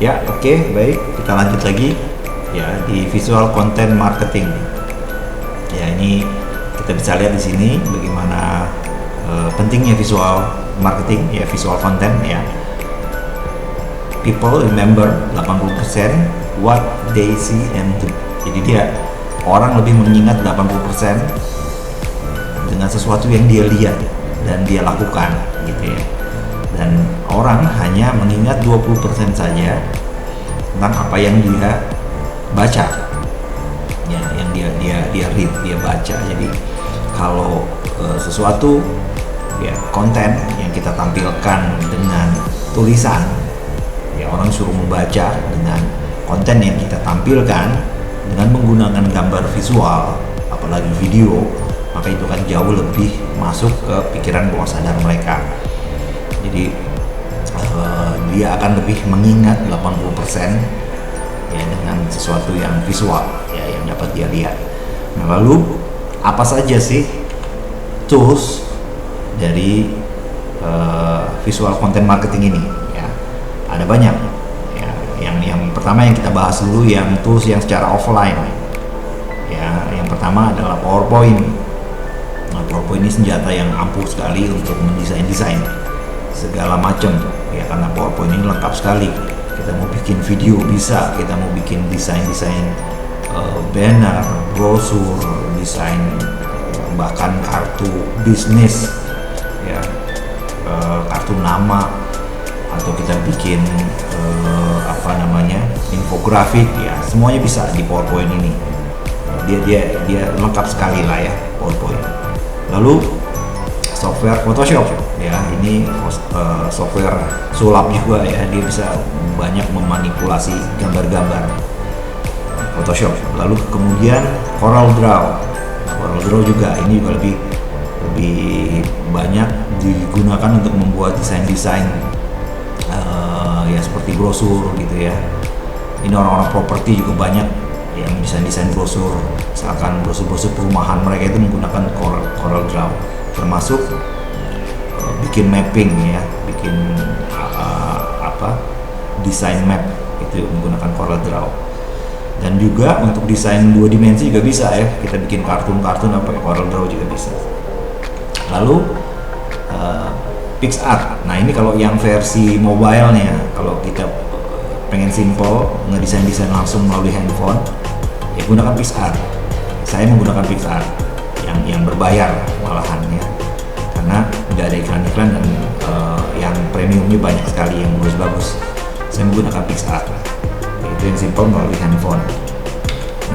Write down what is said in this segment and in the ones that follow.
Ya, oke, baik. Kita lanjut lagi ya di visual content marketing. Ya, ini kita bisa lihat di sini bagaimana pentingnya visual marketing ya, visual content ya. People remember 80% what they see and do. Jadi orang lebih mengingat 80% dengan sesuatu yang dia lihat dan dia lakukan gitu ya. Dan orang hanya mengingat 20% saja tentang apa yang dia baca ya, yang dia read, dia baca. Jadi kalau sesuatu ya, konten yang kita tampilkan dengan tulisan ya, orang suruh membaca. Dengan konten yang kita tampilkan dengan menggunakan gambar visual apalagi video, maka itu kan jauh lebih masuk ke pikiran bawah sadar mereka. Jadi dia akan lebih mengingat 80% ya dengan sesuatu yang visual ya, yang dapat dia lihat. Nah, lalu apa saja sih tools dari visual content marketing ini ya? Ada banyak ya. Yang pertama yang kita bahas dulu yang tools yang secara offline ya. Yang pertama adalah PowerPoint. Nah, PowerPoint ini senjata yang ampuh sekali untuk mendesain segala macam ya, karena PowerPoint ini lengkap sekali. Kita mau bikin video bisa, kita mau bikin desain banner, brosur, desain bahkan kartu bisnis ya, kartu nama, atau kita bikin infografik ya, semuanya bisa di PowerPoint ini. Dia lengkap sekali lah ya PowerPoint. Lalu software Photoshop ya, ini software sulap juga ya, dia bisa banyak memanipulasi gambar-gambar Photoshop. Lalu kemudian Corel Draw juga ini juga lebih banyak digunakan untuk membuat desain ya seperti brosur gitu ya. Ini orang-orang properti juga banyak yang desain brosur, misalkan brosur perumahan, mereka itu menggunakan Corel Draw, termasuk bikin mapping ya, bikin desain map itu menggunakan Corel Draw. Dan juga untuk desain 2 dimensi juga bisa ya, kita bikin kartun pakai Corel Draw juga bisa. Lalu PixArt. Nah, ini kalau yang versi mobile-nya, kalau kita pengen simple ngedesain langsung melalui handphone ya, gunakan PixArt. Saya menggunakan PixArt yang berbayar malahan ya, karena tidak ada iklan-iklan dan yang premiumnya banyak sekali yang bagus-bagus. Saya menggunakan PixArt, itu yang simple melalui handphone.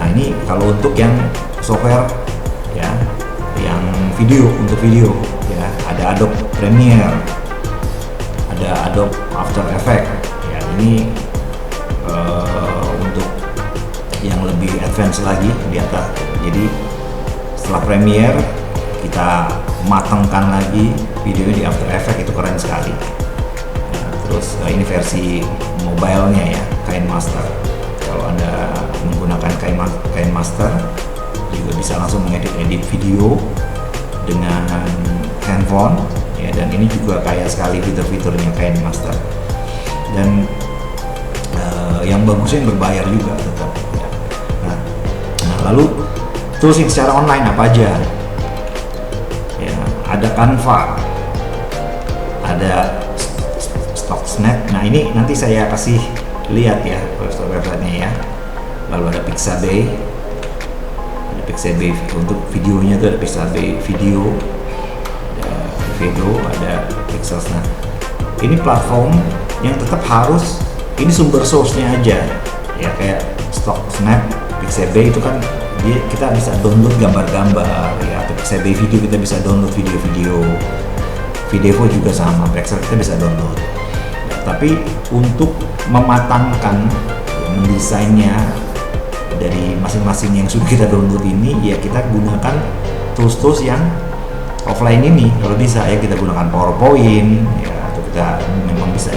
Nah, ini kalau untuk yang software ya, yang untuk video ya, ada Adobe Premiere, ada Adobe After Effects ya. Ini untuk yang lebih advance lagi di atas. Jadi setelah Premiere kita matangkan lagi videonya di After Effects, itu keren sekali. Nah, terus ini versi mobile-nya ya, KineMaster. Kalau Anda menggunakan KineMaster juga bisa langsung mengedit video dengan handphone ya, dan ini juga kaya sekali fitur-fiturnya KineMaster. Dan yang bagusnya yang berbayar juga tetap ya. Nah, lalu tools yang secara online apa aja ya? Ada Canva, ada Stocksnet. Nah, ini nanti saya kasih lihat ya website-nya ya. Lalu ada Pixabay untuk videonya tuh, ada Pixabay video, ada Vedo, ada Pixelsnet. Ini platform yang tetap harus, ini sumber source-nya aja ya, kayak Stocksnet, Pixabay itu kan kita bisa download gambar-gambar ya, atau Pixabay video kita bisa download video-video, Videvo juga sama, Pixel kita bisa download. Tapi untuk mematangkan mendesainnya dari masing-masing yang sudah kita download ini ya, kita gunakan tools-tools yang offline ini. Kalau bisa ya kita gunakan PowerPoint ya, atau kita memang bisa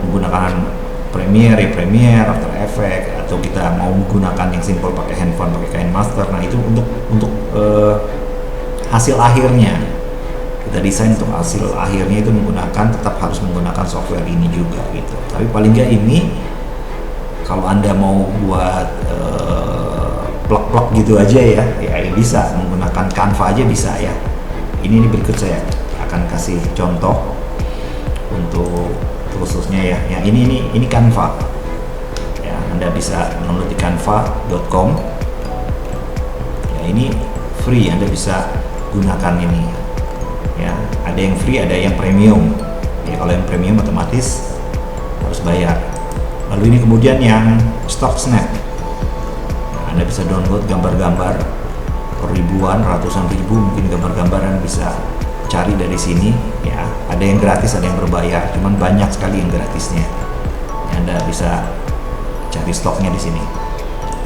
menggunakan Premiere, After Effects, atau kita mau menggunakan yang simple pakai handphone, pakai KineMaster. Nah, itu untuk hasil akhirnya kita desain untuk hasil akhirnya itu tetap harus menggunakan software ini juga gitu. Tapi paling nggak ini kalau Anda mau buat plug-plug gitu aja ya bisa menggunakan Canva aja bisa ya. Ini berikut saya akan kasih contoh untuk khususnya ya. Ini Canva. Ya, Anda bisa download di canva.com. Ya, ini free, Anda bisa gunakan ini. Ya, ada yang free, ada yang premium. Ya, kalau yang premium otomatis harus bayar. Lalu ini kemudian yang Stock Snap. Anda bisa download gambar-gambar ribuan, ratusan ribu mungkin gambar-gambar, Anda bisa cari dari sini ya. Ada yang gratis, ada yang berbayar, cuman banyak sekali yang gratisnya. Anda bisa cari stoknya di sini.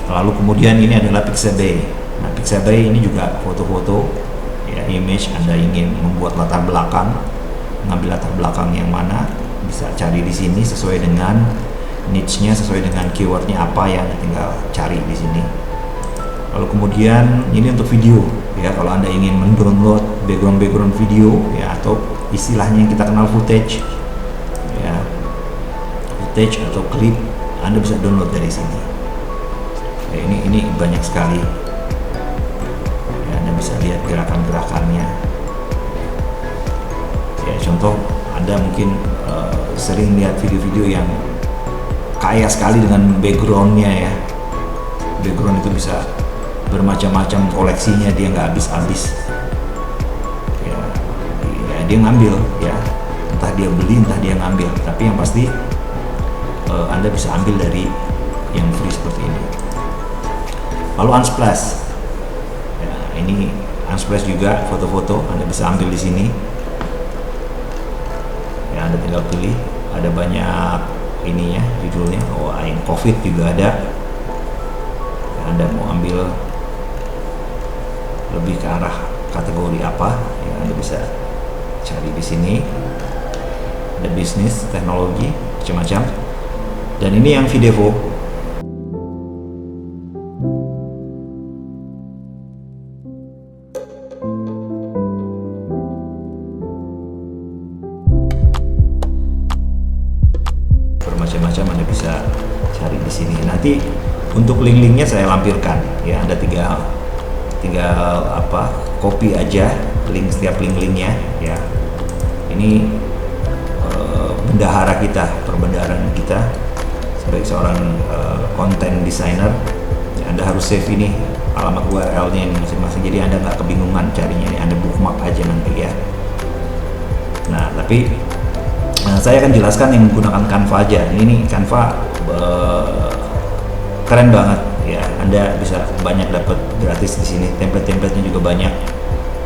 Lalu kemudian ini adalah Pixabay. Nah, Pixabay ini juga foto-foto ya, image. Anda ingin membuat latar belakang, mengambil latar belakang yang mana, bisa cari di sini sesuai dengan niche-nya, sesuai dengan keywordnya apa yang tinggal cari di sini. Lalu kemudian ini untuk video ya, kalau Anda ingin mendownload background video ya, atau istilahnya yang kita kenal footage ya, footage atau klip, Anda bisa download dari sini ya. Ini banyak sekali ya, Anda bisa lihat gerakan-gerakannya ya. Contoh, Anda mungkin sering lihat video-video yang kaya sekali dengan backgroundnya ya. Background itu bisa bermacam-macam koleksinya, dia nggak habis-habis ya, dia ngambil ya, entah dia beli entah dia ngambil, tapi yang pasti Anda bisa ambil dari yang free seperti ini. Lalu Unsplash ya, ini Unsplash juga foto-foto, Anda bisa ambil di sini ya. Anda tinggal pilih, ada banyak ininya, judulnya. Yang COVID juga ada ya. Anda mau ambil lebih ke arah kategori apa ya, Anda bisa cari di sini. Ada bisnis, teknologi, macam-macam. Dan ini yang Videvo. Bermacam-macam, Anda bisa cari di sini. Nanti untuk link-linknya saya lampirkan ya. Anda tinggal copy aja setiap link-linknya ya. Ini bendahara kita, perbendaharaan kita sebagai seorang content designer ya. Anda harus save ini alamat URL-nya ini masing-masing, jadi Anda nggak kebingungan carinya ini. Anda bookmark aja nanti ya. Nah, tapi saya akan jelaskan yang menggunakan Canva aja. Ini Canva keren banget ya. Anda bisa banyak dapat gratis di sini. Template-templatenya juga banyak,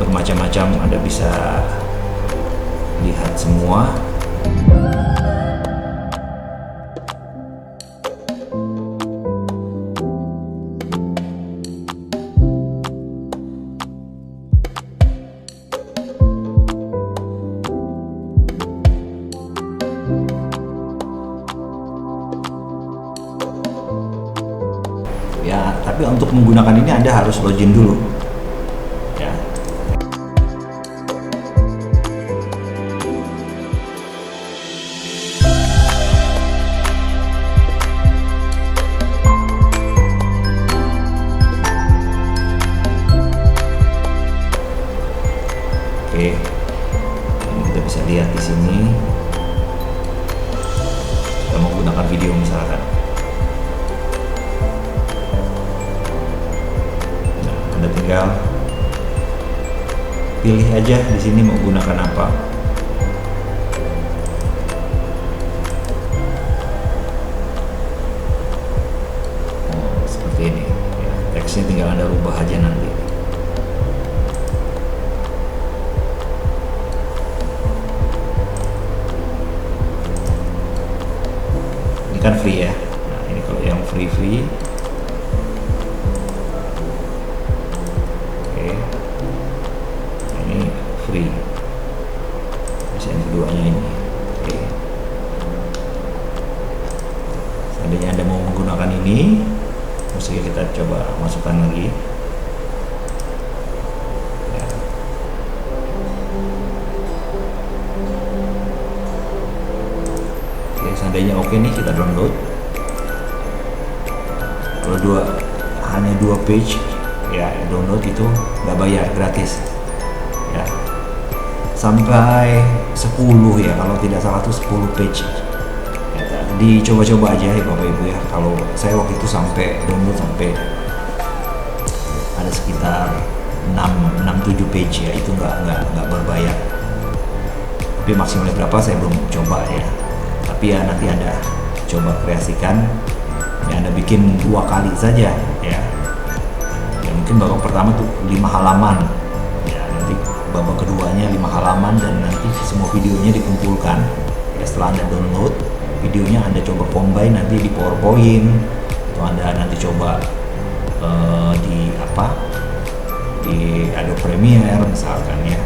bermacam-macam. Anda bisa lihat semua. Ya, tapi untuk menggunakan ini Anda harus login dulu ya. Oke, ini kita bisa lihat di sini. Kita menggunakan video misalkan. Tinggal pilih aja di sini mau gunakan apa. Seperti ini ya, teksnya tinggal Anda rubah aja nanti. Ini kan free ya. Nah, ini kalau yang free free. Bisa yang keduanya ini. Oke. Seandainya Anda mau menggunakan ini, mesti kita coba masukkan lagi. Ya. seandainya oke nih, kita download. Kalau hanya 2 page ya, download itu nggak bayar, gratis ya, sampai 10 ya kalau tidak salah tuh 10 page ya. Dicoba-coba aja ya Bapak Ibu ya. Kalau saya waktu itu sampai download sampai ada sekitar 6-7 page ya, itu nggak berbayar. Tapi maksimalnya berapa saya belum coba ya. Tapi ya nanti Anda coba kreasikan ya, Anda bikin 2 kali saja ya. Ya mungkin babak pertama tuh 5 halaman ya, nanti babak keduanya 5 halaman, dan nanti semua videonya dikumpulkan ya. Setelah Anda download videonya, Anda coba combine nanti di PowerPoint, atau Anda nanti coba di Adobe Premiere misalkan ya.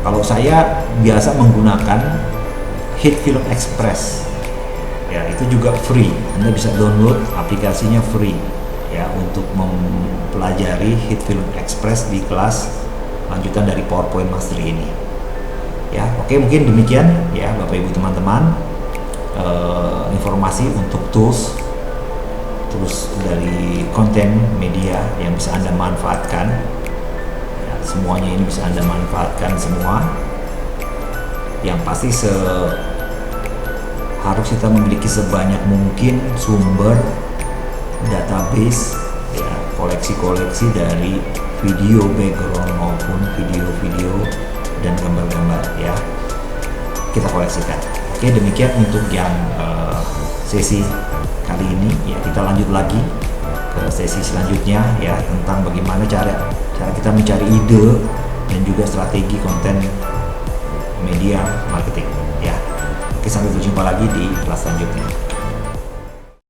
Kalau saya biasa menggunakan HitFilm Express ya, itu juga free. Anda bisa download aplikasinya free ya, untuk mempelajari HitFilm Express di kelas lanjutan dari PowerPoint Mastery ini ya. Oke, mungkin demikian ya Bapak Ibu teman-teman, informasi untuk tools dari konten media yang bisa Anda manfaatkan ya. Semuanya ini bisa Anda manfaatkan semua. Yang pasti harus kita memiliki sebanyak mungkin sumber database ya, koleksi-koleksi dari video background maupun video-video dan gambar-gambar ya, kita koleksikan. Oke, demikian untuk yang sesi kali ini ya. Kita lanjut lagi ke sesi selanjutnya ya, tentang bagaimana cara kita mencari ide dan juga strategi konten media marketing ya. Oke, sampai berjumpa lagi di kelas selanjutnya.